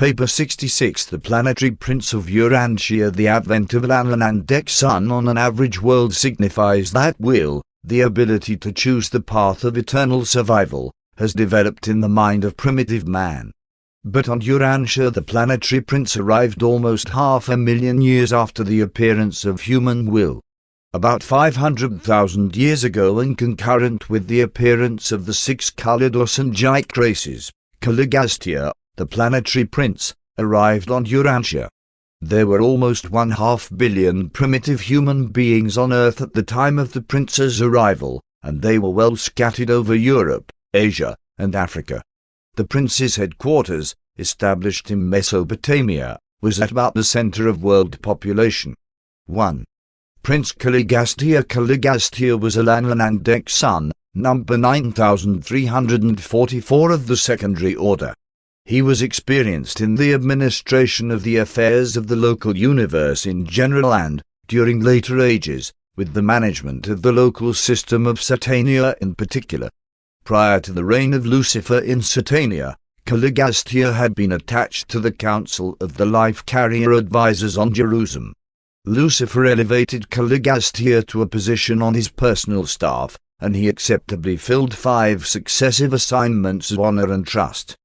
Paper 66 The Planetary Prince of Urantia. The advent of an Andon and sun on an average world signifies that will, the ability to choose the path of eternal survival, has developed in the mind of primitive man. But on Urantia the planetary prince arrived almost 500,000 years after the appearance of human will. About 500,000 years ago, and concurrent with the appearance of the 6 colored or Sanjik races, Caligastia, the planetary prince, arrived on Urantia. There were almost 1/2 billion primitive human beings on Earth at the time of the prince's arrival, and they were well scattered over Europe, Asia, and Africa. The prince's headquarters, established in Mesopotamia, was at about the center of world population. 1. Prince Caligastia. Caligastia was a Andon and son, number 9344 of the secondary order. He was experienced in the administration of the affairs of the local universe in general and, during later ages, with the management of the local system of Satania in particular. Prior to the reign of Lucifer in Satania, Caligastia had been attached to the Council of the Life-Carrier Advisors on Jerusalem. Lucifer elevated Caligastia to a position on his personal staff, and he acceptably filled 5 successive assignments of honor and trust.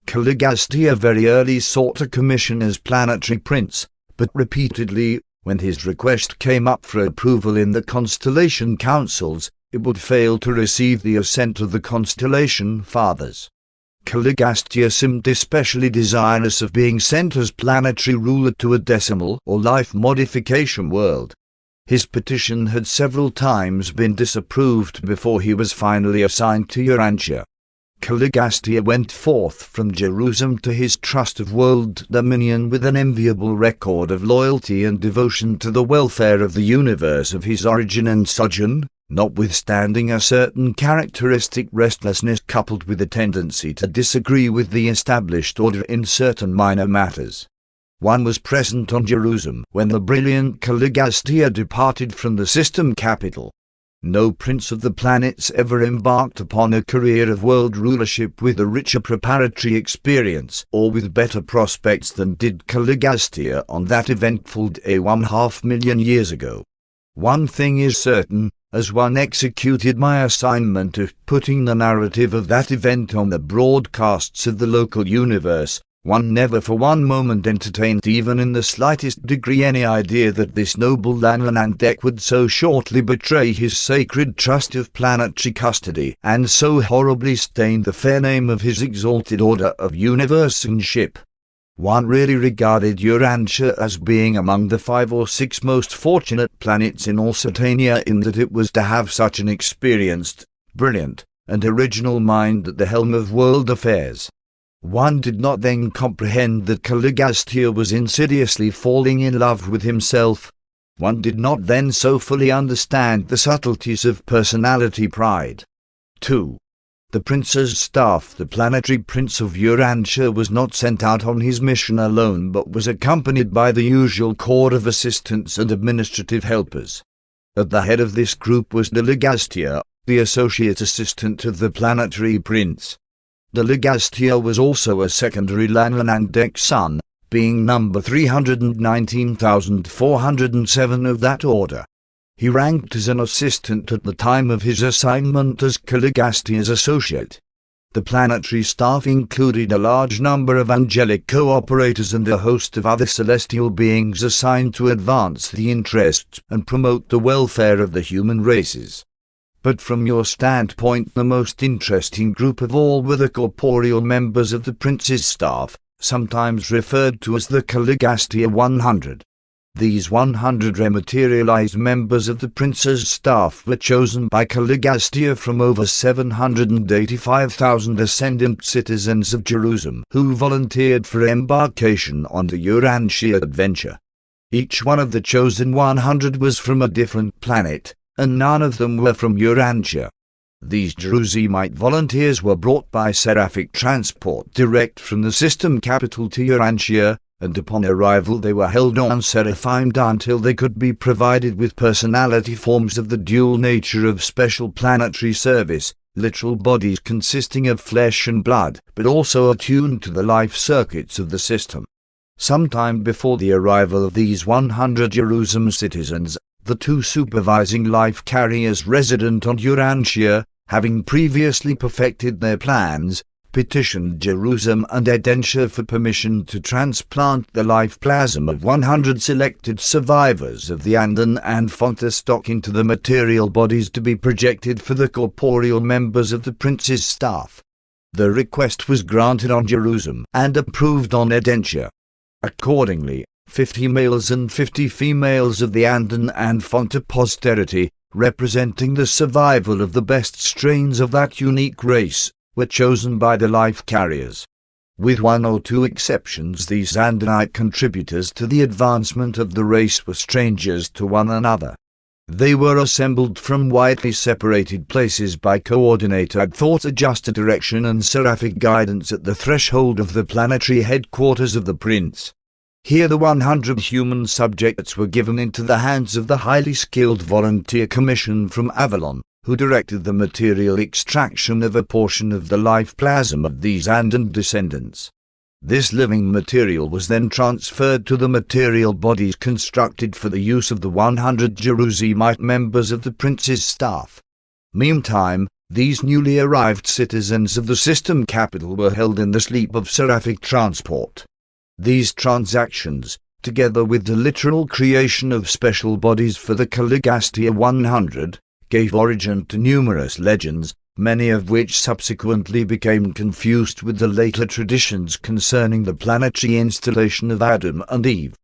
Caligastia very early sought a commission as planetary prince, but repeatedly, when his request came up for approval in the constellation councils, it would fail to receive the assent of the constellation fathers. Caligastia seemed especially desirous of being sent as planetary ruler to a decimal or life modification world. His petition had several times been disapproved before he was finally assigned to Urantia. Caligastia went forth from Jerusalem to his trust of world dominion with an enviable record of loyalty and devotion to the welfare of the universe of his origin and sojourn, notwithstanding a certain characteristic restlessness coupled with a tendency to disagree with the established order in certain minor matters. One was present on Jerusalem when the brilliant Caligastia departed from the system capital. No prince of the planets ever embarked upon a career of world rulership with a richer preparatory experience or with better prospects than did Caligastia on that eventful day 1/2 million years ago. One thing is certain, as one executed my assignment of putting the narrative of that event on the broadcasts of the local universe, one never for one moment entertained even in the slightest degree any idea that this noble Andon and would so shortly betray his sacred trust of planetary custody and so horribly stain the fair name of his exalted order of universanship. One really regarded Urantia as being among the 5 or 6 most fortunate planets in all Satania in that it was to have such an experienced, brilliant, and original mind at the helm of world affairs. One did not then comprehend that Caligastia was insidiously falling in love with himself. One did not then so fully understand the subtleties of personality pride. 2. The prince's staff. The planetary prince of Urantia was not sent out on his mission alone but was accompanied by the usual corps of assistants and administrative helpers. At the head of this group was Daligastia, the associate assistant of the planetary prince. Daligastia was also a secondary Andon and son, being number 319,407 of that order. He ranked as an assistant at the time of his assignment as Caligastia's associate. The planetary staff included a large number of angelic cooperators and a host of other celestial beings assigned to advance the interests and promote the welfare of the human races. But from your standpoint the most interesting group of all were the corporeal members of the prince's staff, sometimes referred to as the Caligastia 100. These 100 rematerialized members of the prince's staff were chosen by Caligastia from over 785,000 descendant citizens of Jerusalem who volunteered for embarkation on the Urantia adventure. Each one of the chosen 100 was from a different planet, and none of them were from Urantia. These Jerusalemite volunteers were brought by seraphic transport direct from the system capital to Urantia, and upon arrival they were held on seraphimed until they could be provided with personality forms of the dual nature of special planetary service, literal bodies consisting of flesh and blood, but also attuned to the life circuits of the system. Sometime before the arrival of these 100 Jerusalem citizens, the two supervising life carriers resident on Urantia, having previously perfected their plans, petitioned Jerusalem and Urantia for permission to transplant the life plasm of 100 selected survivors of the Andon and Fonta stock into the material bodies to be projected for the corporeal members of the prince's staff. The request was granted on Jerusalem and approved on Urantia. Accordingly, 50 males and 50 females of the Andon and Fonta posterity, representing the survival of the best strains of that unique race, were chosen by the life carriers. With one or two exceptions, these Andonite contributors to the advancement of the race were strangers to one another. They were assembled from widely separated places by coordinated thought-adjusted direction and seraphic guidance at the threshold of the planetary headquarters of the prince. Here the 100 human subjects were given into the hands of the highly skilled volunteer commission from Avalon, who directed the material extraction of a portion of the life plasm of these Andon descendants. This living material was then transferred to the material bodies constructed for the use of the 100 Jerusalemite members of the prince's staff. Meantime, these newly arrived citizens of the system capital were held in the sleep of seraphic transport. These transactions, together with the literal creation of special bodies for the Caligastia 100, gave origin to numerous legends, many of which subsequently became confused with the later traditions concerning the planetary installation of Adam and Eve.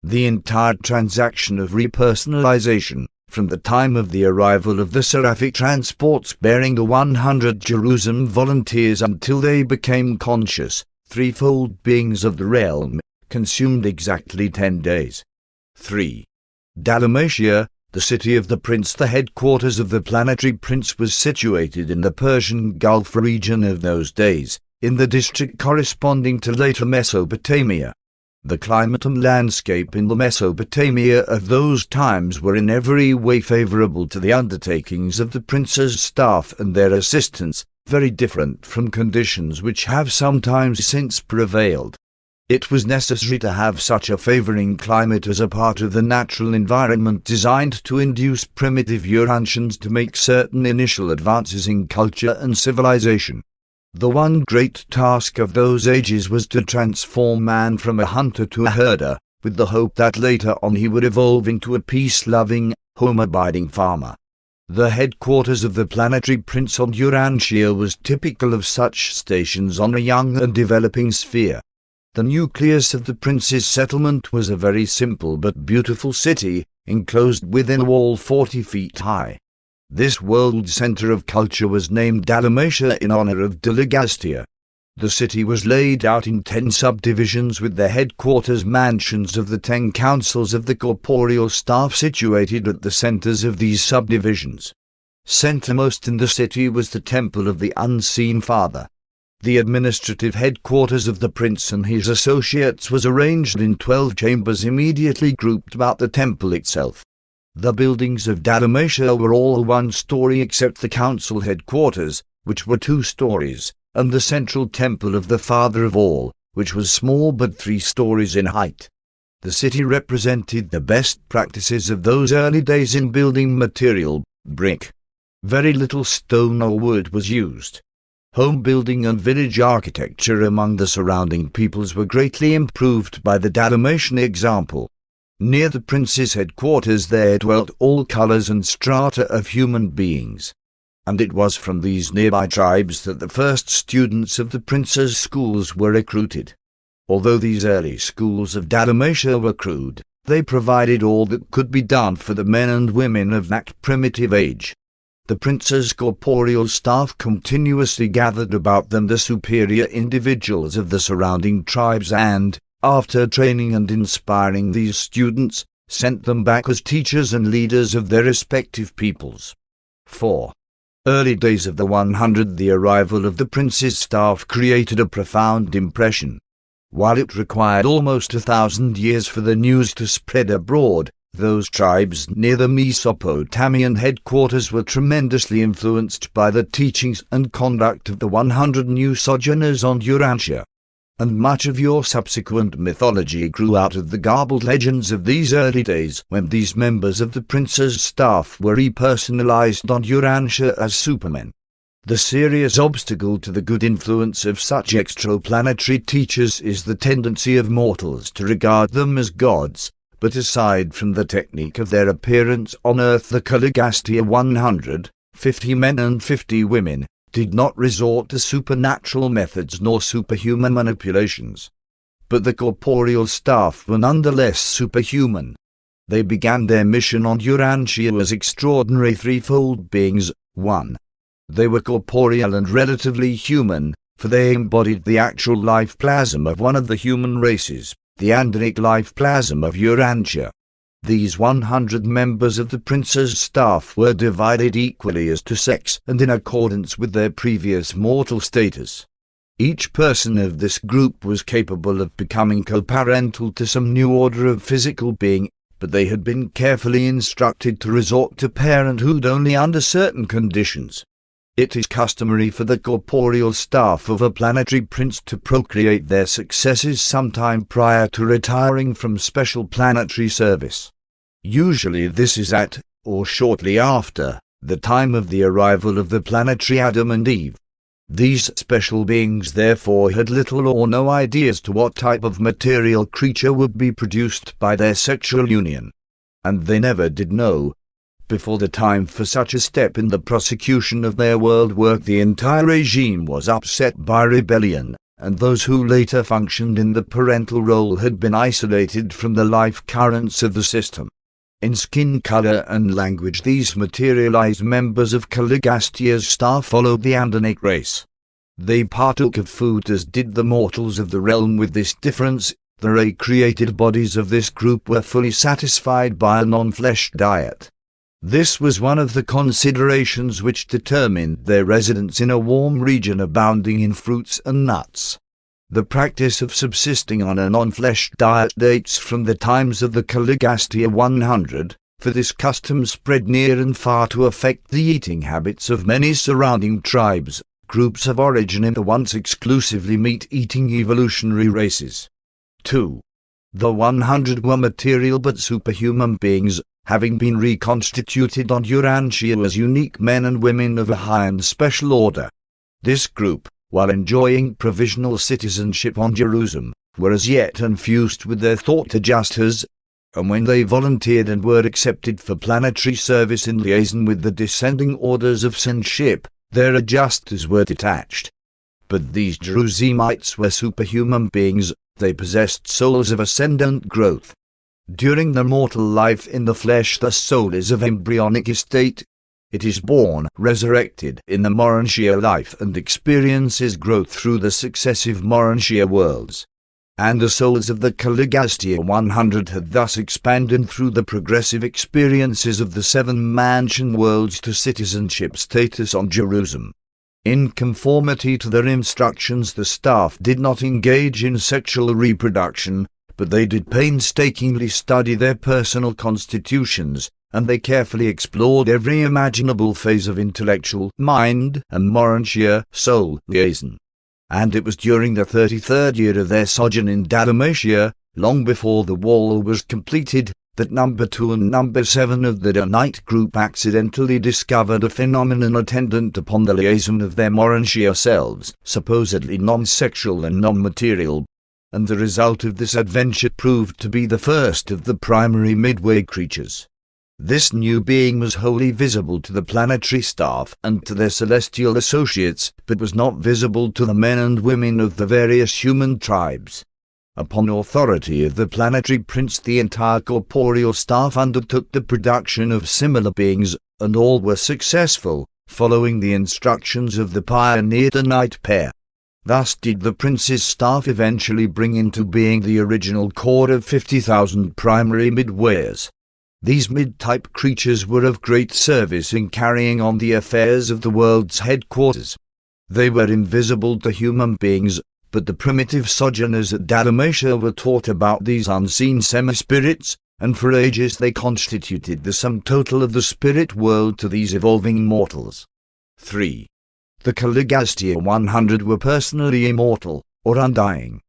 The entire transaction of repersonalization, from the time of the arrival of the seraphic transports bearing the 100 Jerusalem volunteers until they became conscious, threefold beings of the realm, consumed exactly 10 days. 3. Dalamatia, the city of the prince. The headquarters of the planetary prince was situated in the Persian Gulf region of those days, in the district corresponding to later Mesopotamia. The climate and landscape in the Mesopotamia of those times were in every way favorable to the undertakings of the prince's staff and their assistants, very different from conditions which have sometimes since prevailed. It was necessary to have such a favoring climate as a part of the natural environment designed to induce primitive Urantians to make certain initial advances in culture and civilization. The one great task of those ages was to transform man from a hunter to a herder, with the hope that later on he would evolve into a peace-loving, home-abiding farmer. The headquarters of the planetary prince on Urantia was typical of such stations on a young and developing sphere. The nucleus of the prince's settlement was a very simple but beautiful city, enclosed within a wall 40 feet high. This world center of culture was named Dalamatia in honor of Daligastia. The city was laid out in 10 subdivisions with the headquarters mansions of the 10 councils of the corporeal staff situated at the centers of these subdivisions. Centermost in the city was the temple of the unseen father. The administrative headquarters of the prince and his associates was arranged in 12 chambers immediately grouped about the temple itself. The buildings of Dalamatia were all 1 story except the council headquarters, which were 2 stories, and the central temple of the Father of All, which was small but 3 stories in height. The city represented the best practices of those early days in building material, brick. Very little stone or wood was used. Home building and village architecture among the surrounding peoples were greatly improved by the Dalamatian example. Near the prince's headquarters there dwelt all colors and strata of human beings. And it was from these nearby tribes that the first students of the prince's schools were recruited. Although these early schools of Dalamatia were crude, they provided all that could be done for the men and women of that primitive age. The prince's corporeal staff continuously gathered about them the superior individuals of the surrounding tribes and, after training and inspiring these students, sent them back as teachers and leaders of their respective peoples. 4. Early days of the 100. The arrival of the prince's staff created a profound impression. While it required almost 1,000 years for the news to spread abroad, Those tribes near the Mesopotamian headquarters were tremendously influenced by the teachings and conduct of the 100 new sojourners on Urantia. And much of your subsequent mythology grew out of the garbled legends of these early days when these members of the prince's staff were repersonalized on Urantia as supermen. The serious obstacle to the good influence of such extraplanetary teachers is the tendency of mortals to regard them as gods. But aside from the technique of their appearance on Earth, the Caligastia 100, 50 men and 50 women, did not resort to supernatural methods nor superhuman manipulations. But the corporeal staff were nonetheless superhuman. They began their mission on Urantia as extraordinary threefold beings. 1. They were corporeal and relatively human, for they embodied the actual life plasm of one of the human races, the Andonic life plasm of Urantia. These 100 members of the prince's staff were divided equally as to sex and in accordance with their previous mortal status. Each person of this group was capable of becoming co-parental to some new order of physical being, but they had been carefully instructed to resort to parenthood only under certain conditions. It is customary for the corporeal staff of a planetary prince to procreate their successors sometime prior to retiring from special planetary service. Usually this is at, or shortly after, the time of the arrival of the planetary Adam and Eve. These special beings therefore had little or no idea as to what type of material creature would be produced by their sexual union. And they never did know. Before the time for such a step in the prosecution of their world work, the entire regime was upset by rebellion, and those who later functioned in the parental role had been isolated from the life currents of the system. In skin color and language, these materialized members of Caligastia's staff followed the Andonic race. They partook of food as did the mortals of the realm, with this difference: the recreated bodies of this group were fully satisfied by a non-flesh diet. This was one of the considerations which determined their residence in a warm region abounding in fruits and nuts. The practice of subsisting on a non-flesh diet dates from the times of the Caligastia 100, for this custom spread near and far to affect the eating habits of many surrounding tribes, groups of origin in the once exclusively meat-eating evolutionary races. 2. The 100 were material but superhuman beings, having been reconstituted on Urantia as unique men and women of a high and special order. This group, while enjoying provisional citizenship on Jerusalem, were as yet unfused with their thought adjusters, and when they volunteered and were accepted for planetary service in liaison with the descending orders of Sanjik, their adjusters were detached. But these Jerusalemites were superhuman beings. They possessed souls of ascendant growth. During the mortal life in the flesh, the soul is of embryonic estate. It is born, resurrected in the Morantia life, and experiences growth through the successive Morantia worlds. And the souls of the Caligastia 100 had thus expanded through the progressive experiences of the 7 mansion worlds to citizenship status on Jerusalem. In conformity to their instructions, the staff did not engage in sexual reproduction, but they did painstakingly study their personal constitutions, and they carefully explored every imaginable phase of intellectual mind and Morantia soul liaison. And it was during the 33rd year of their sojourn in Dalamatia, long before the wall was completed, that number 2 and number 7 of the Danite group accidentally discovered a phenomenon attendant upon the liaison of their Morantia selves, supposedly non-sexual and non-material. And the result of this adventure proved to be the first of the primary midway creatures. This new being was wholly visible to the planetary staff and to their celestial associates, but was not visible to the men and women of the various human tribes. Upon authority of the planetary prince, the entire corporeal staff undertook the production of similar beings, and all were successful, following the instructions of the pioneer Danite pair. Thus did the prince's staff eventually bring into being the original core of 50,000 primary midwayers. These mid-type creatures were of great service in carrying on the affairs of the world's headquarters. They were invisible to human beings, but the primitive sojourners at Dalamatia were taught about these unseen semi-spirits, and for ages they constituted the sum total of the spirit world to these evolving mortals. 3. The Caligastia 100 were personally immortal, or undying.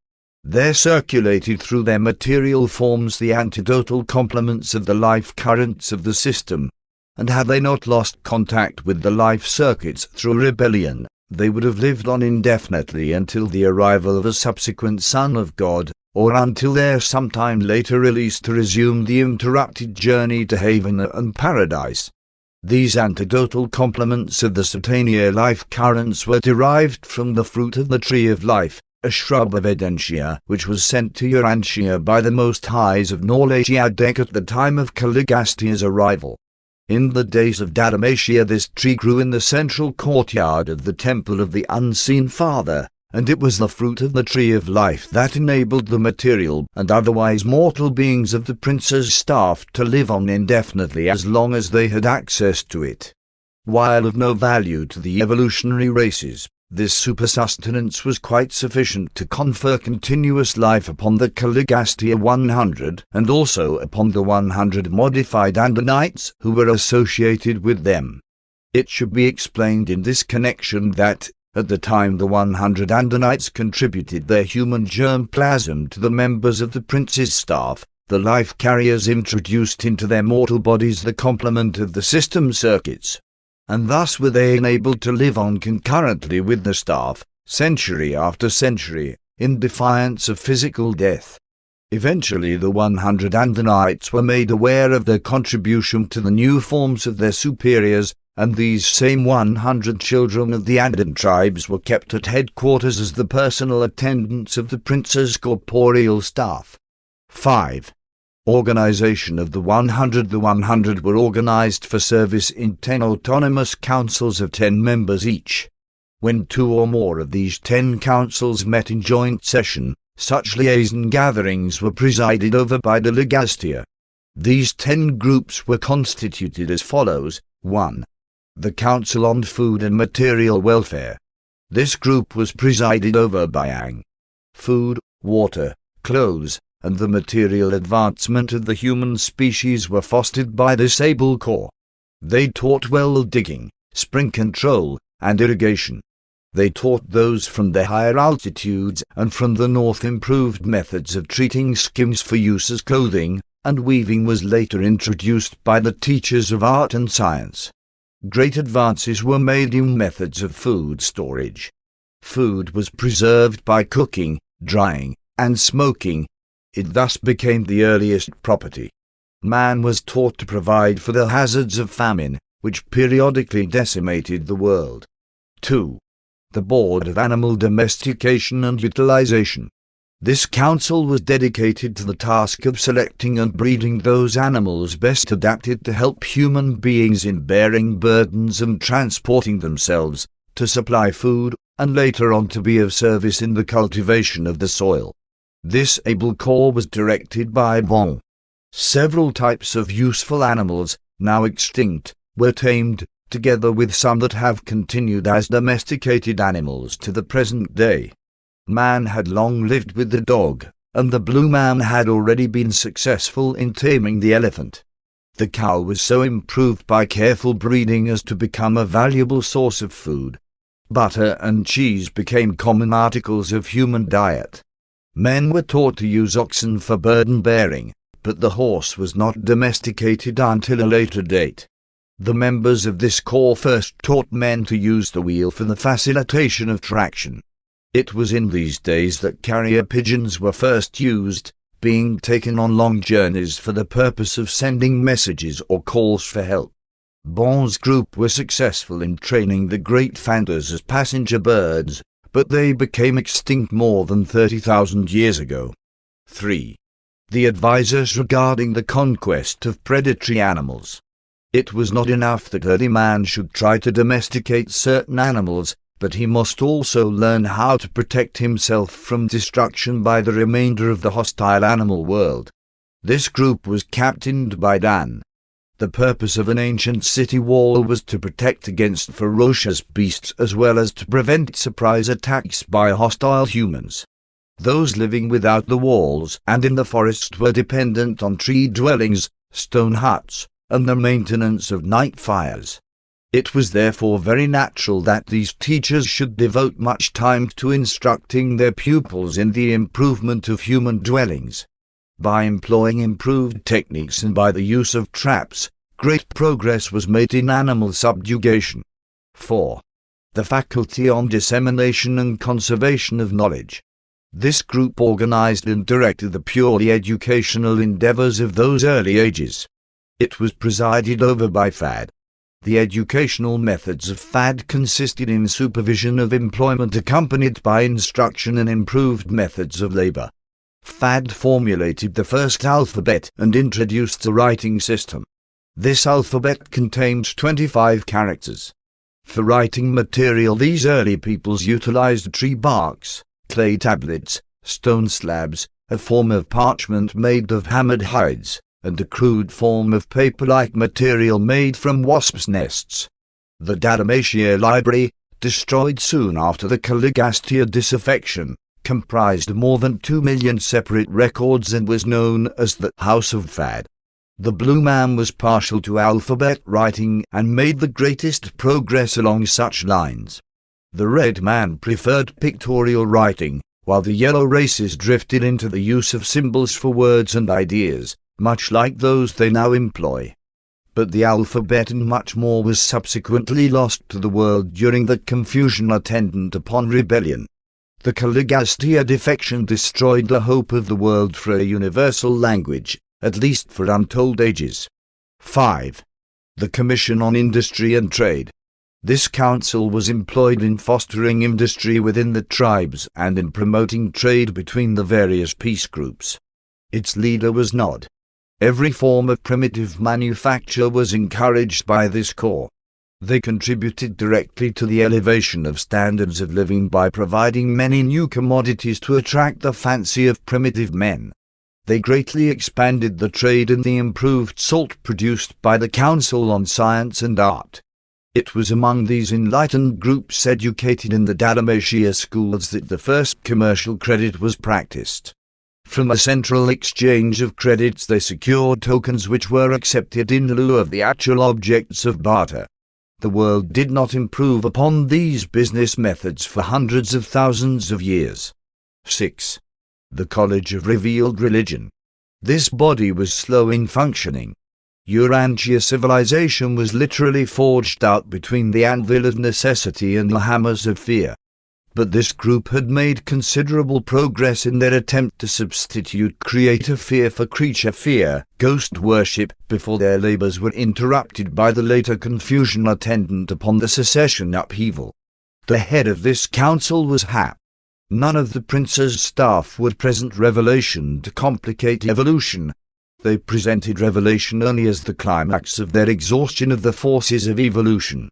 There circulated through their material forms the antidotal complements of the life currents of the system, and had they not lost contact with the life circuits through rebellion, they would have lived on indefinitely until the arrival of a subsequent Son of God, or until their sometime later release to resume the interrupted journey to haven and paradise. These antidotal complements of the Satania life currents were derived from the fruit of the tree of life, a shrub of Edentia, which was sent to Urantia by the Most Highs of Norlatia at the time of Caligastia's arrival. In the days of Dalamatia this tree grew in the central courtyard of the Temple of the Unseen Father, and it was the fruit of the tree of life that enabled the material and otherwise mortal beings of the prince's staff to live on indefinitely as long as they had access to it. While of no value to the evolutionary races, this supersustenance was quite sufficient to confer continuous life upon the Caligastia 100 and also upon the 100 modified Andonites who were associated with them. It should be explained in this connection that, at the time the 100 Andonites contributed their human germ plasm to the members of the prince's staff, the life carriers introduced into their mortal bodies the complement of the system circuits, and thus were they enabled to live on concurrently with the staff, century after century, in defiance of physical death. Eventually the 100 Andonites were made aware of their contribution to the new forms of their superiors, and these same 100 children of the Andon tribes were kept at headquarters as the personal attendants of the prince's corporeal staff. 5. Organization of the 100. The 100 were organized for service in 10 autonomous councils of 10 members each. When 2 or more of these 10 councils met in joint session, such liaison gatherings were presided over by Daligastia. These 10 groups were constituted as follows. 1. The Council on Food and Material Welfare. This group was presided over by Ang. Food, water, clothes, and the material advancement of the human species were fostered by this able corps. They taught well digging, spring control, and irrigation. They taught those from the higher altitudes and from the north improved methods of treating skins for use as clothing, and weaving was later introduced by the teachers of art and science. Great advances were made in methods of food storage. Food was preserved by cooking, drying, and smoking. It thus became the earliest property. Man was taught to provide for the hazards of famine, which periodically decimated the world. 2. The Board of Animal Domestication and Utilization. This council was dedicated to the task of selecting and breeding those animals best adapted to help human beings in bearing burdens and transporting themselves, to supply food, and later on to be of service in the cultivation of the soil. This able corps was directed by Bon. Several types of useful animals, now extinct, were tamed, together with some that have continued as domesticated animals to the present day. Man had long lived with the dog, and the blue man had already been successful in taming the elephant. The cow was so improved by careful breeding as to become a valuable source of food. Butter and cheese became common articles of human diet. Men were taught to use oxen for burden-bearing, but the horse was not domesticated until a later date. The members of this corps first taught men to use the wheel for the facilitation of traction. It was in these days that carrier pigeons were first used, being taken on long journeys for the purpose of sending messages or calls for help. Bon's group were successful in training the great fanders as passenger birds, but they became extinct more than 30,000 years ago. 3. The advisors regarding the conquest of predatory animals. It was not enough that early man should try to domesticate certain animals, but he must also learn how to protect himself from destruction by the remainder of the hostile animal world. This group was captained by Dan. The purpose of an ancient city wall was to protect against ferocious beasts as well as to prevent surprise attacks by hostile humans. Those living without the walls and in the forest were dependent on tree dwellings, stone huts, and the maintenance of night fires. It was therefore very natural that these teachers should devote much time to instructing their pupils in the improvement of human dwellings. By employing improved techniques and by the use of traps, great progress was made in animal subjugation. 4. The faculty on dissemination and conservation of knowledge. This group organized and directed the purely educational endeavors of those early ages. It was presided over by Fad. The educational methods of Fad consisted in supervision of employment accompanied by instruction and improved methods of labor. Fad formulated the first alphabet and introduced the writing system. This alphabet contained 25 characters. For writing material, these early peoples utilized tree barks, clay tablets, stone slabs, a form of parchment made of hammered hides, and a crude form of paper-like material made from wasps' nests. The Dalamatia library, destroyed soon after the Caligastia disaffection, comprised more than 2 million separate records and was known as the House of Fad. The Blue Man was partial to alphabet writing and made the greatest progress along such lines. The Red Man preferred pictorial writing, while the Yellow races drifted into the use of symbols for words and ideas, much like those they now employ. But the alphabet and much more was subsequently lost to the world during the confusion attendant upon rebellion. The Caligastia defection destroyed the hope of the world for a universal language, at least for untold ages. 5. The Commission on Industry and Trade. This council was employed in fostering industry within the tribes and in promoting trade between the various peace groups. Its leader was Nod. Every form of primitive manufacture was encouraged by this corps. They contributed directly to the elevation of standards of living by providing many new commodities to attract the fancy of primitive men. They greatly expanded the trade in the improved salt produced by the Council on Science and Art. It was among these enlightened groups educated in the Dalamatia schools that the first commercial credit was practiced. From a central exchange of credits they secured tokens which were accepted in lieu of the actual objects of barter. The world did not improve upon these business methods for hundreds of thousands of years. 6. The College of Revealed Religion. This body was slow in functioning. Urantia civilization was literally forged out between the anvil of necessity and the hammers of fear. But this group had made considerable progress in their attempt to substitute creator fear for creature fear, ghost worship, before their labors were interrupted by the later confusion attendant upon the secession upheaval. The head of this council was Hap. None of the prince's staff would present revelation to complicate evolution. They presented revelation only as the climax of their exhaustion of the forces of evolution.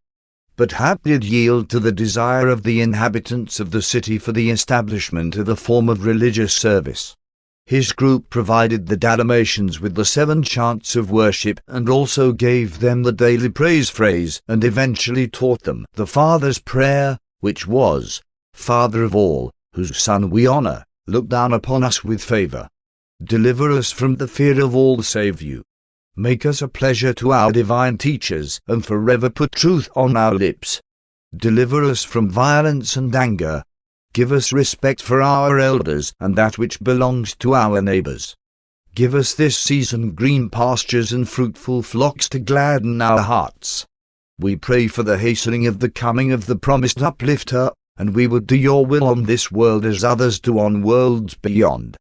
But Hap did yield to the desire of the inhabitants of the city for the establishment of a form of religious service. His group provided the Dalmatians with the 7 chants of worship and also gave them the daily praise phrase and eventually taught them the Father's prayer, which was, Father of all, whose Son we honor, look down upon us with favor. Deliver us from the fear of all save you. Make us a pleasure to our divine teachers, and forever put truth on our lips. Deliver us from violence and anger. Give us respect for our elders and that which belongs to our neighbors. Give us this season green pastures and fruitful flocks to gladden our hearts. We pray for the hastening of the coming of the promised uplifter, and we would do your will on this world as others do on worlds beyond.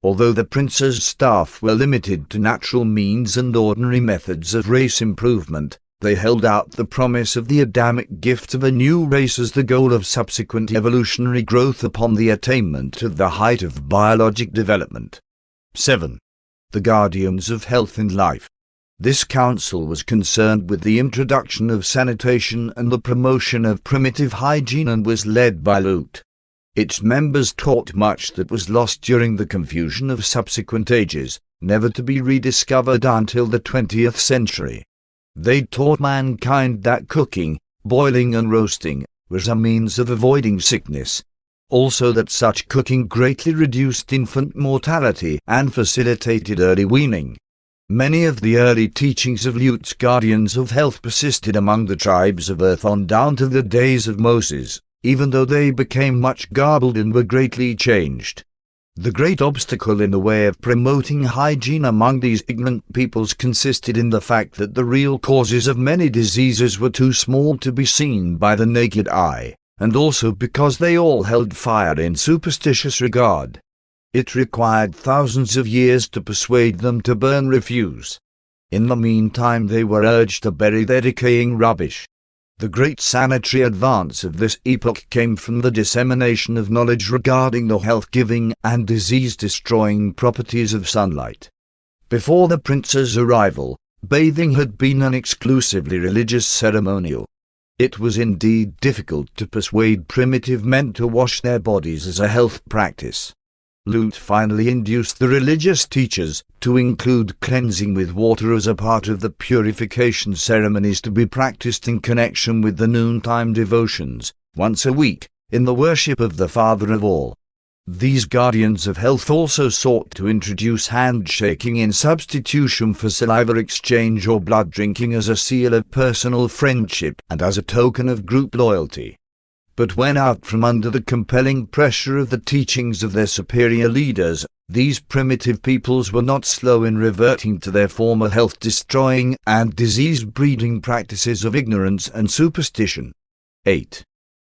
Although the prince's staff were limited to natural means and ordinary methods of race improvement, they held out the promise of the Adamic gift of a new race as the goal of subsequent evolutionary growth upon the attainment of the height of biologic development. 7. The Guardians of Health and Life. This council was concerned with the introduction of sanitation and the promotion of primitive hygiene and was led by Lut. Its members taught much that was lost during the confusion of subsequent ages, never to be rediscovered until the 20th century. They taught mankind that cooking, boiling and roasting was a means of avoiding sickness. Also that such cooking greatly reduced infant mortality and facilitated early weaning. Many of the early teachings of Lut's guardians of health persisted among the tribes of Earth on down to the days of Moses, even though they became much garbled and were greatly changed. The great obstacle in the way of promoting hygiene among these ignorant peoples consisted in the fact that the real causes of many diseases were too small to be seen by the naked eye, and also because they all held fire in superstitious regard. It required thousands of years to persuade them to burn refuse. In the meantime they were urged to bury their decaying rubbish. The great sanitary advance of this epoch came from the dissemination of knowledge regarding the health-giving and disease-destroying properties of sunlight. Before the prince's arrival, bathing had been an exclusively religious ceremonial. It was indeed difficult to persuade primitive men to wash their bodies as a health practice. Lut finally induced the religious teachers to include cleansing with water as a part of the purification ceremonies to be practiced in connection with the noontime devotions, once a week, in the worship of the Father of all. These guardians of health also sought to introduce handshaking in substitution for saliva exchange or blood drinking as a seal of personal friendship and as a token of group loyalty. But when out from under the compelling pressure of the teachings of their superior leaders, these primitive peoples were not slow in reverting to their former health-destroying and disease-breeding practices of ignorance and superstition. 8.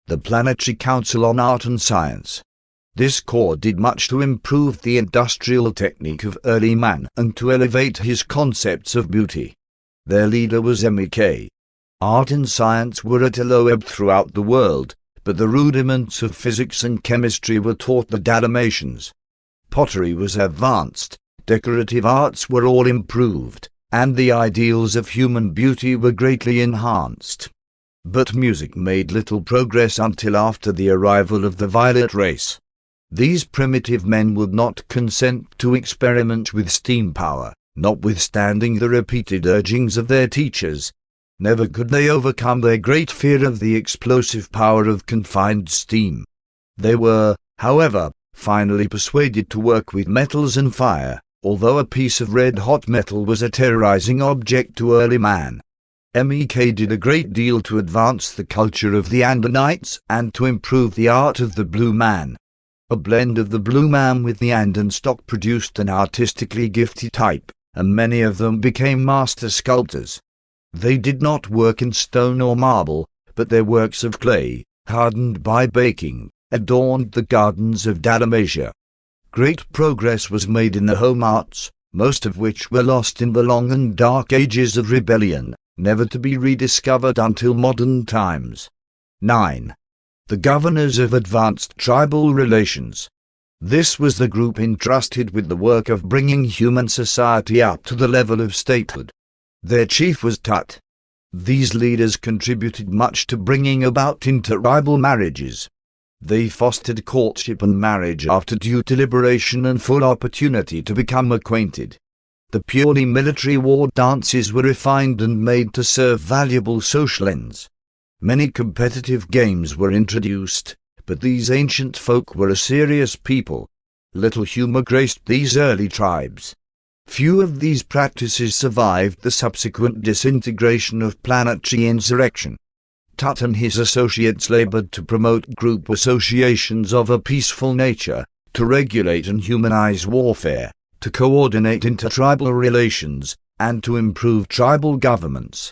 The Planetary Council on Art and Science. This corps did much to improve the industrial technique of early man and to elevate his concepts of beauty. Their leader was Mek. Art and science were at a low ebb throughout the world, but the rudiments of physics and chemistry were taught the Dalamatians. Pottery was advanced, decorative arts were all improved, and the ideals of human beauty were greatly enhanced. But music made little progress until after the arrival of the violet race. These primitive men would not consent to experiment with steam power, notwithstanding the repeated urgings of their teachers. Never could they overcome their great fear of the explosive power of confined steam. They were, however, finally persuaded to work with metals and fire, although a piece of red-hot metal was a terrorizing object to early man. Mek did a great deal to advance the culture of the Andonites and to improve the art of the blue man. A blend of the blue man with the Andon stock produced an artistically gifted type, and many of them became master sculptors. They did not work in stone or marble, but their works of clay, hardened by baking, adorned the gardens of Dalamatia. Great progress was made in the home arts, most of which were lost in the long and dark ages of rebellion, never to be rediscovered until modern times. 9. The governors of advanced tribal relations. This was the group entrusted with the work of bringing human society up to the level of statehood. Their chief was Tut. These leaders contributed much to bringing about intertribal marriages. They fostered courtship and marriage after due deliberation and full opportunity to become acquainted. The purely military war dances were refined and made to serve valuable social ends. Many competitive games were introduced, but these ancient folk were a serious people. Little humor graced these early tribes. Few of these practices survived the subsequent disintegration of planetary insurrection. Tut and his associates labored to promote group associations of a peaceful nature, to regulate and humanize warfare, to coordinate intertribal relations, and to improve tribal governments.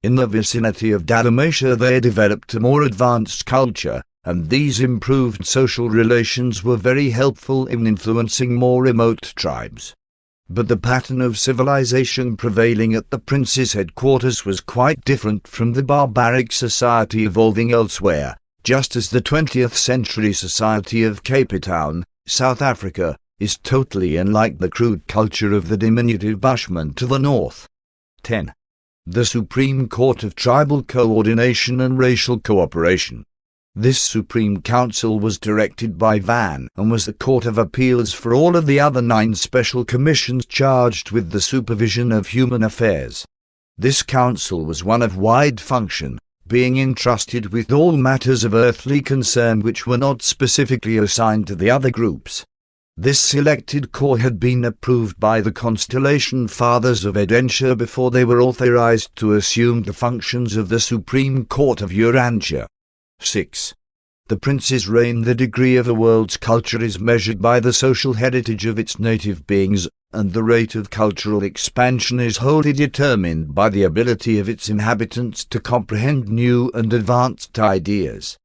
In the vicinity of Dalamatia they developed a more advanced culture, and these improved social relations were very helpful in influencing more remote tribes. But the pattern of civilization prevailing at the prince's headquarters was quite different from the barbaric society evolving elsewhere, just as the 20th century society of Cape Town, South Africa, is totally unlike the crude culture of the diminutive Bushmen to the north. 10. The Supreme Court of Tribal Coordination and Racial Cooperation. This Supreme Council was directed by Van and was the court of appeals for all of the other 9 special commissions charged with the supervision of human affairs. This council was one of wide function, being entrusted with all matters of earthly concern which were not specifically assigned to the other groups. This selected corps had been approved by the Constellation Fathers of Urantia before they were authorized to assume the functions of the Supreme Court of Urantia. 6. The prince's reign. The degree of a world's culture is measured by the social heritage of its native beings, and the rate of cultural expansion is wholly determined by the ability of its inhabitants to comprehend new and advanced ideas.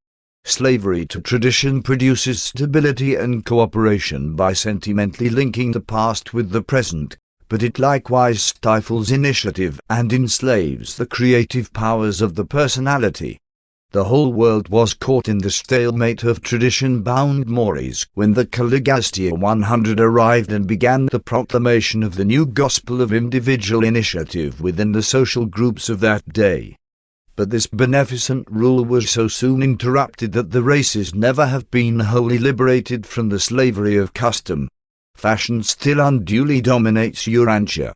Slavery to tradition produces stability and cooperation by sentimentally linking the past with the present, but it likewise stifles initiative and enslaves the creative powers of the personality. The whole world was caught in the stalemate of tradition-bound mores when the Caligastia 100 arrived and began the proclamation of the new gospel of individual initiative within the social groups of that day. But this beneficent rule was so soon interrupted that the races never have been wholly liberated from the slavery of custom. Fashion still unduly dominates Urantia.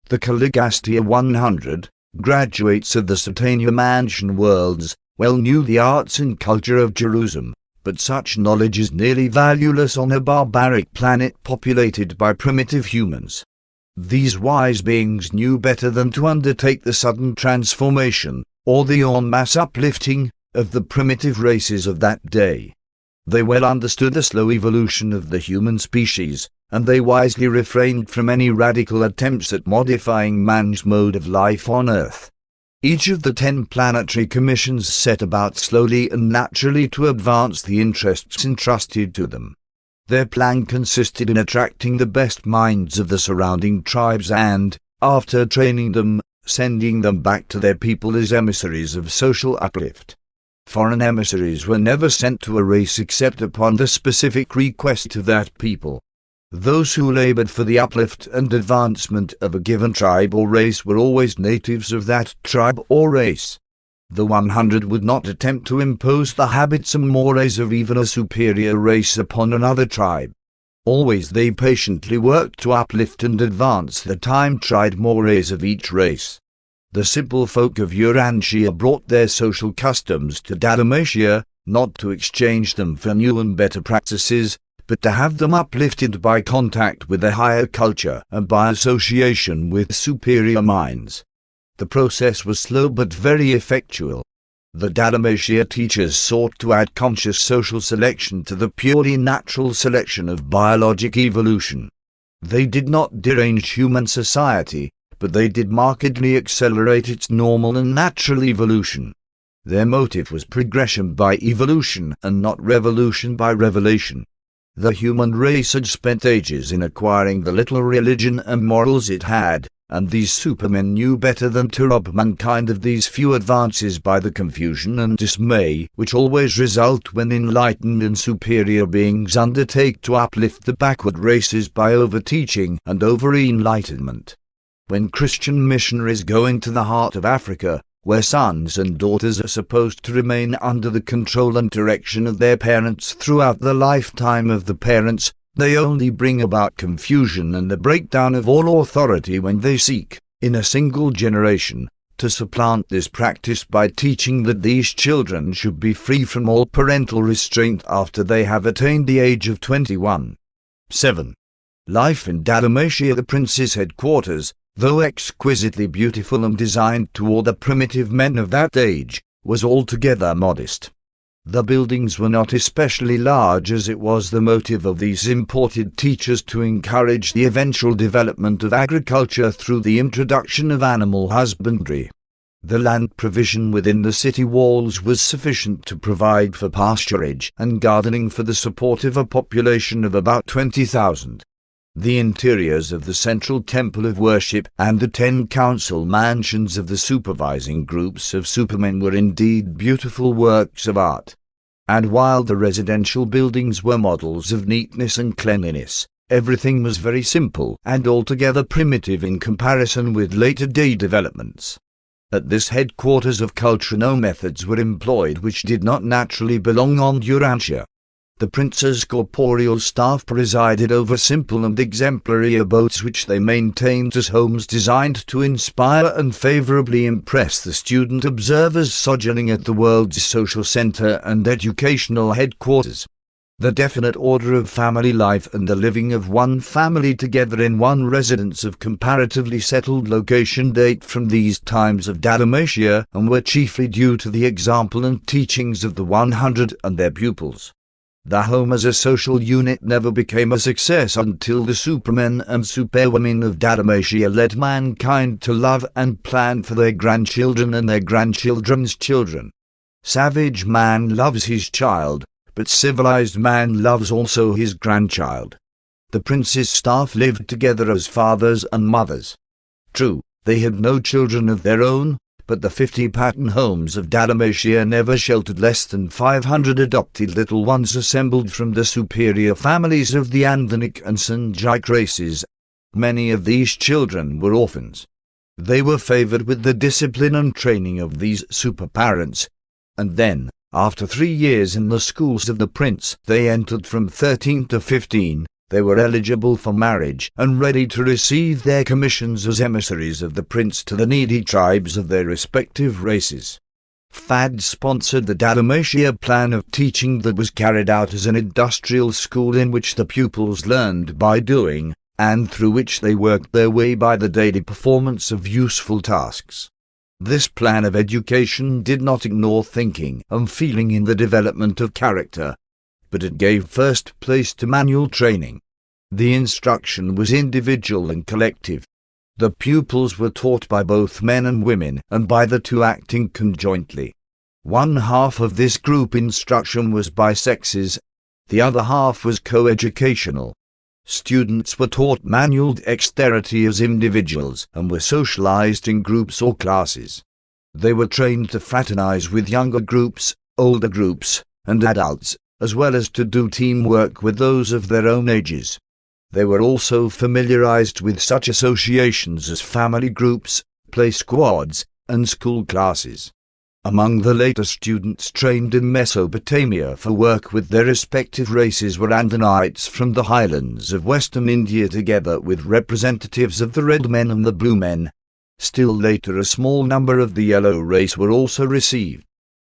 The Caligastia 100, graduates of the Satania Mansion worlds, well knew the arts and culture of Jerusalem, but such knowledge is nearly valueless on a barbaric planet populated by primitive humans. These wise beings knew better than to undertake the sudden transformation, or the en masse uplifting, of the primitive races of that day. They well understood the slow evolution of the human species, and they wisely refrained from any radical attempts at modifying man's mode of life on Earth. Each of the 10 planetary commissions set about slowly and naturally to advance the interests entrusted to them. Their plan consisted in attracting the best minds of the surrounding tribes and, after training them, sending them back to their people as emissaries of social uplift. Foreign emissaries were never sent to a race except upon the specific request of that people. Those who labored for the uplift and advancement of a given tribe or race were always natives of that tribe or race. The 100 would not attempt to impose the habits and mores of even a superior race upon another tribe. Always they patiently worked to uplift and advance the time-tried mores of each race. The simple folk of Urantia brought their social customs to Dalamatia, not to exchange them for new and better practices, but to have them uplifted by contact with a higher culture and by association with superior minds. The process was slow but very effectual. The Dalamatia teachers sought to add conscious social selection to the purely natural selection of biologic evolution. They did not derange human society, but they did markedly accelerate its normal and natural evolution. Their motive was progression by evolution and not revolution by revelation. The human race had spent ages in acquiring the little religion and morals it had, and these supermen knew better than to rob mankind of these few advances by the confusion and dismay which always result when enlightened and superior beings undertake to uplift the backward races by overteaching and over-enlightenment. When Christian missionaries go into the heart of Africa, where sons and daughters are supposed to remain under the control and direction of their parents throughout the lifetime of the parents, they only bring about confusion and the breakdown of all authority when they seek, in a single generation, to supplant this practice by teaching that these children should be free from all parental restraint after they have attained the age of 21. 7. Life in Dalamatia, the prince's headquarters, though exquisitely beautiful and designed toward the primitive men of that age, was altogether modest. The buildings were not especially large, as it was the motive of these imported teachers to encourage the eventual development of agriculture through the introduction of animal husbandry. The land provision within the city walls was sufficient to provide for pasturage and gardening for the support of a population of about 20,000. The interiors of the central temple of worship and the 10 council mansions of the supervising groups of supermen were indeed beautiful works of art. And while the residential buildings were models of neatness and cleanliness, everything was very simple and altogether primitive in comparison with later-day developments. At this headquarters of culture no methods were employed which did not naturally belong on Urantia. The prince's corporeal staff presided over simple and exemplary abodes which they maintained as homes designed to inspire and favorably impress the student observers sojourning at the world's social center and educational headquarters. The definite order of family life and the living of one family together in one residence of comparatively settled location date from these times of Dalamatia and were chiefly due to the example and teachings of the 100 and their pupils. The home as a social unit never became a success until the supermen and superwomen of Dalamatia led mankind to love and plan for their grandchildren and their grandchildren's children. Savage man loves his child, but civilized man loves also his grandchild. The prince's staff lived together as fathers and mothers. True, they had no children of their own, but the 50 pattern homes of Dalamatia never sheltered less than 500 adopted little ones assembled from the superior families of the Andonic and Sanjik races. Many of these children were orphans. They were favored with the discipline and training of these super-parents, and then, after 3 years in the schools of the prince, they entered from 13 to 15, they were eligible for marriage and ready to receive their commissions as emissaries of the prince to the needy tribes of their respective races. FAD sponsored the Dalamatia plan of teaching that was carried out as an industrial school in which the pupils learned by doing, and through which they worked their way by the daily performance of useful tasks. This plan of education did not ignore thinking and feeling in the development of character, but it gave first place to manual training. The instruction was individual and collective. The pupils were taught by both men and women, and by the two acting conjointly. One half of this group instruction was by sexes, the other half was co-educational. Students were taught manual dexterity as individuals, and were socialized in groups or classes. They were trained to fraternize with younger groups, older groups, and adults, as well as to do teamwork with those of their own ages. They were also familiarized with such associations as family groups, play squads, and school classes. Among the later students trained in Mesopotamia for work with their respective races were Andonites from the highlands of western India together with representatives of the red men and the blue men. Still later a small number of the yellow race were also received.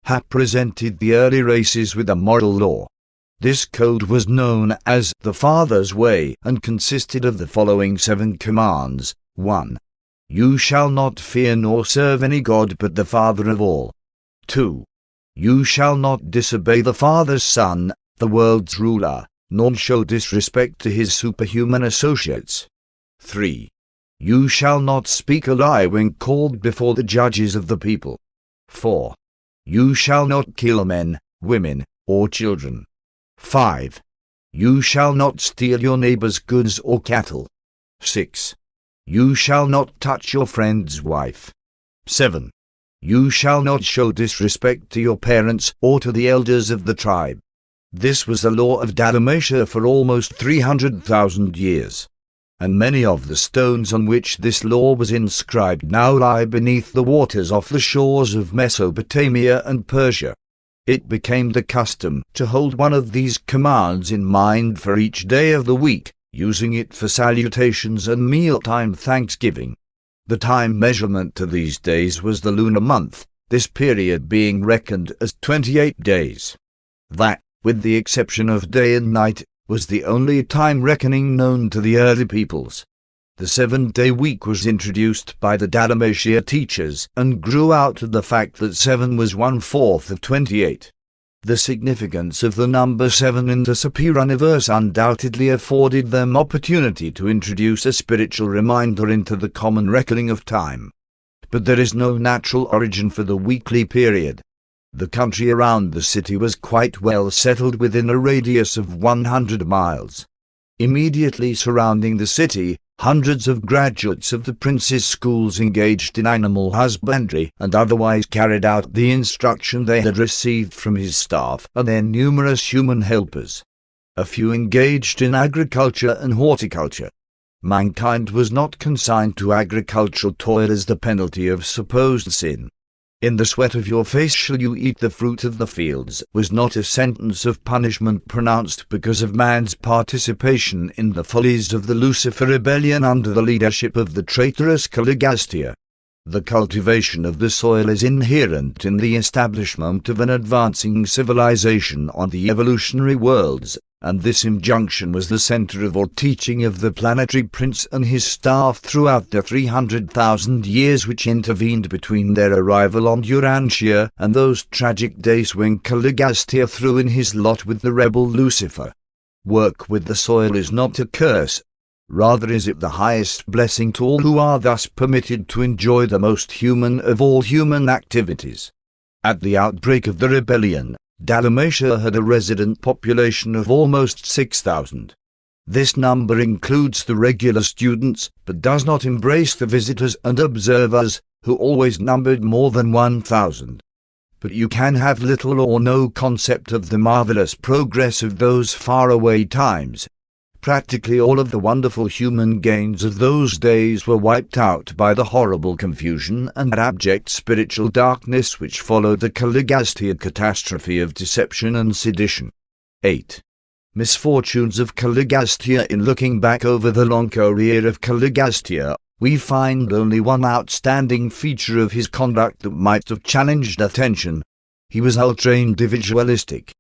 Hap presented the early races with a moral law. This code was known as the Father's Way and consisted of the following 7 commands. 1. You shall not fear nor serve any god but the Father of all. 2. You shall not disobey the Father's Son, the world's ruler, nor show disrespect to his superhuman associates. 3. You shall not speak a lie when called before the judges of the people. 4. You shall not kill men, women, or children. 5. You shall not steal your neighbor's goods or cattle. 6. You shall not touch your friend's wife. 7. You shall not show disrespect to your parents or to the elders of the tribe. This was the law of Dalamatia for almost 300,000 years, and many of the stones on which this law was inscribed now lie beneath the waters off the shores of Mesopotamia and Persia. It became the custom to hold one of these commands in mind for each day of the week, using it for salutations and mealtime thanksgiving. The time measurement to these days was the lunar month, this period being reckoned as 28 days. That, with the exception of day and night, was the only time reckoning known to the early peoples. The 7-day week was introduced by the Dalamatia teachers and grew out of the fact that 7 was 1/4 of 28. The significance of the number 7 in the Sapiruniverse undoubtedly afforded them opportunity to introduce a spiritual reminder into the common reckoning of time. But there is no natural origin for the weekly period. The country around the city was quite well settled within a radius of 100 miles. Immediately surrounding the city, hundreds of graduates of the prince's schools engaged in animal husbandry and otherwise carried out the instruction they had received from his staff and their numerous human helpers. A few engaged in agriculture and horticulture. Mankind was not consigned to agricultural toil as the penalty of supposed sin. "In the sweat of your face shall you eat the fruit of the fields" was not a sentence of punishment pronounced because of man's participation in the follies of the Lucifer Rebellion under the leadership of the traitorous Caligastia. The cultivation of the soil is inherent in the establishment of an advancing civilization on the evolutionary worlds, and this injunction was the center of all teaching of the Planetary Prince and his staff throughout the 300,000 years which intervened between their arrival on Urantia and those tragic days when Caligastia threw in his lot with the rebel Lucifer. Work with the soil is not a curse. Rather is it the highest blessing to all who are thus permitted to enjoy the most human of all human activities. At the outbreak of the rebellion, Dalamatia had a resident population of almost 6,000. This number includes the regular students, but does not embrace the visitors and observers, who always numbered more than 1,000. But you can have little or no concept of the marvelous progress of those faraway times. Practically all of the wonderful human gains of those days were wiped out by the horrible confusion and abject spiritual darkness which followed the Caligastia catastrophe of deception and sedition. 8. Misfortunes of Caligastia. In looking back over the long career of Caligastia, we find only one outstanding feature of his conduct that might have challenged attention. He was ultra-individualistic.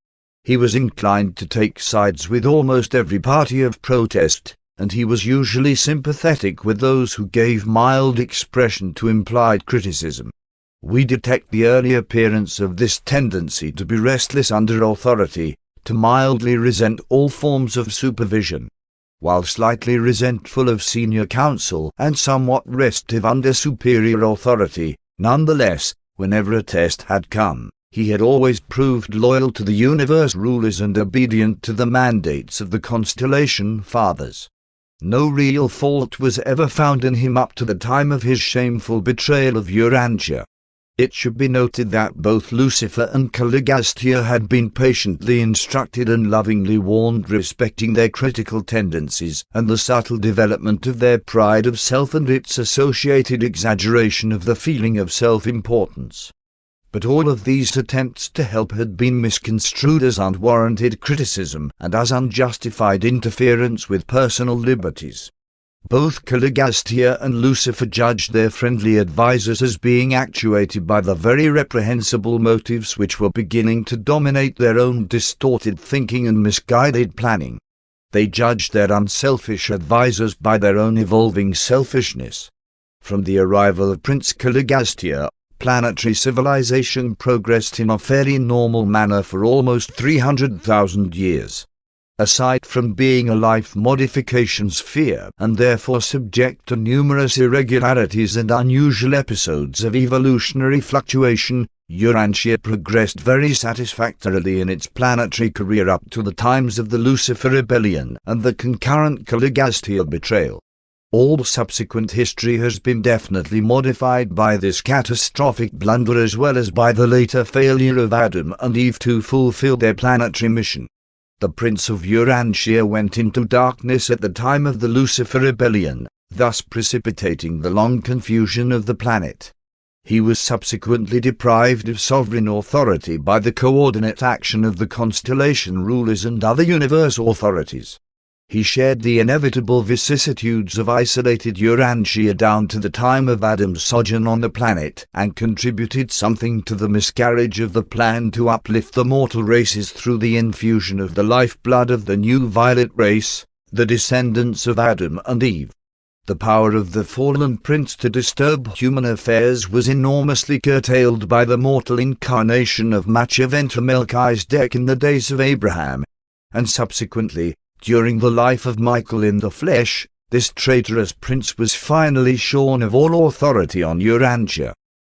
He was inclined to take sides with almost every party of protest, and he was usually sympathetic with those who gave mild expression to implied criticism. We detect the early appearance of this tendency to be restless under authority, to mildly resent all forms of supervision. While slightly resentful of senior counsel and somewhat restive under superior authority, nonetheless, whenever a test had come, he had always proved loyal to the universe rulers and obedient to the mandates of the constellation fathers. No real fault was ever found in him up to the time of his shameful betrayal of Urantia. It should be noted that both Lucifer and Caligastia had been patiently instructed and lovingly warned respecting their critical tendencies and the subtle development of their pride of self and its associated exaggeration of the feeling of self-importance. But all of these attempts to help had been misconstrued as unwarranted criticism and as unjustified interference with personal liberties. Both Caligastia and Lucifer judged their friendly advisers as being actuated by the very reprehensible motives which were beginning to dominate their own distorted thinking and misguided planning. They judged their unselfish advisers by their own evolving selfishness. From the arrival of Prince Caligastia, planetary civilization progressed in a fairly normal manner for almost 300,000 years. Aside from being a life modification sphere and therefore subject to numerous irregularities and unusual episodes of evolutionary fluctuation, Urantia progressed very satisfactorily in its planetary career up to the times of the Lucifer Rebellion and the concurrent Caligastia betrayal. All subsequent history has been definitely modified by this catastrophic blunder as well as by the later failure of Adam and Eve to fulfill their planetary mission. The Prince of Urantia went into darkness at the time of the Lucifer Rebellion, thus precipitating the long confusion of the planet. He was subsequently deprived of sovereign authority by the coordinate action of the constellation rulers and other universe authorities. He shared the inevitable vicissitudes of isolated Urantia down to the time of Adam's sojourn on the planet, and contributed something to the miscarriage of the plan to uplift the mortal races through the infusion of the lifeblood of the new violet race, the descendants of Adam and Eve. The power of the fallen prince to disturb human affairs was enormously curtailed by the mortal incarnation of Melchizedek in the days of Abraham, and subsequently, during the life of Michael in the flesh, this traitorous prince was finally shorn of all authority on Urantia.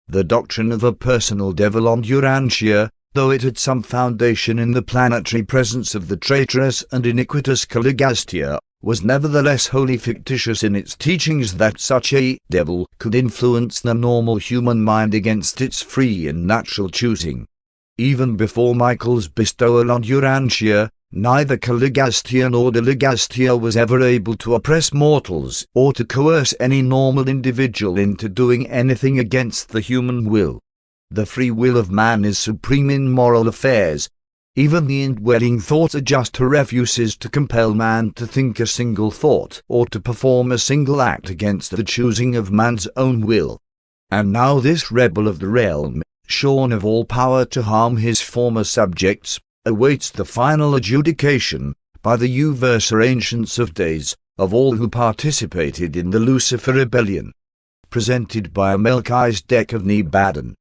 The doctrine of a personal devil on Urantia, though it had some foundation in the planetary presence of the traitorous and iniquitous Caligastia, was nevertheless wholly fictitious in its teachings that such a devil could influence the normal human mind against its free and natural choosing. Even before Michael's bestowal on Urantia, neither Caligastia nor Daligastia was ever able to oppress mortals or to coerce any normal individual into doing anything against the human will. The free will of man is supreme in moral affairs. Even the indwelling thoughts are just refuses to compel man to think a single thought or to perform a single act against the choosing of man's own will. And now this rebel of the realm, shorn of all power to harm his former subjects, awaits the final adjudication, by the Uverser Ancients of Days, of all who participated in the Lucifer Rebellion. Presented by a Melchizedek of Nebadan.